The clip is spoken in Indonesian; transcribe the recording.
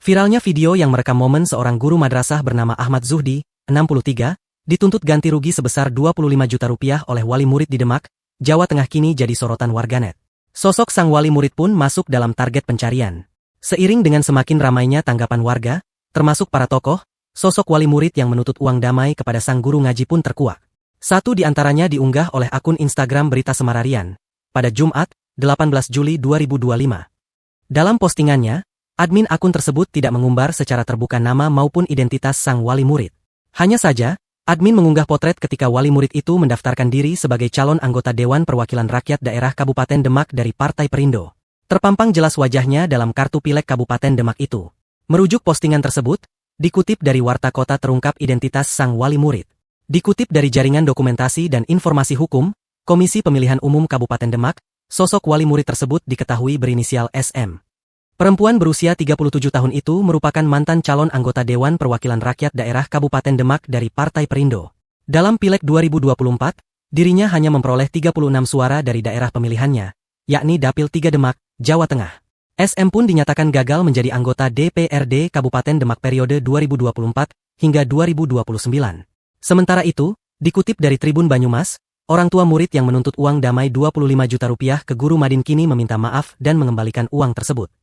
Viralnya video yang merekam momen seorang guru madrasah bernama Ahmad Zuhdi, 63, dituntut ganti rugi sebesar 25 juta rupiah oleh wali murid di Demak, Jawa Tengah kini jadi sorotan warganet. Sosok sang wali murid pun masuk dalam target pencarian. Seiring dengan semakin ramainya tanggapan warga, termasuk para tokoh, sosok wali murid yang menuntut uang damai kepada sang guru ngaji pun terkuak. Satu di antaranya diunggah oleh akun Instagram Berita Semararian pada Jumat, 18 Juli 2025. Dalam postingannya, admin akun tersebut tidak mengumbar secara terbuka nama maupun identitas sang wali murid. Hanya saja, admin mengunggah potret ketika wali murid itu mendaftarkan diri sebagai calon anggota Dewan Perwakilan Rakyat Daerah Kabupaten Demak dari Partai Perindo. Terpampang jelas wajahnya dalam kartu pileg Kabupaten Demak itu. Merujuk postingan tersebut, dikutip dari Warta Kota terungkap identitas sang wali murid. Dikutip dari Jaringan Dokumentasi dan Informasi Hukum, Komisi Pemilihan Umum Kabupaten Demak, sosok wali murid tersebut diketahui berinisial SM. Perempuan berusia 37 tahun itu merupakan mantan calon anggota Dewan Perwakilan Rakyat Daerah Kabupaten Demak dari Partai Perindo. Dalam Pileg 2024, dirinya hanya memperoleh 36 suara dari daerah pemilihannya, yakni Dapil 3 Demak, Jawa Tengah. SM pun dinyatakan gagal menjadi anggota DPRD Kabupaten Demak periode 2024 hingga 2029. Sementara itu, dikutip dari Tribun Banyumas, orang tua murid yang menuntut uang damai 25 juta rupiah ke guru Madin kini meminta maaf dan mengembalikan uang tersebut.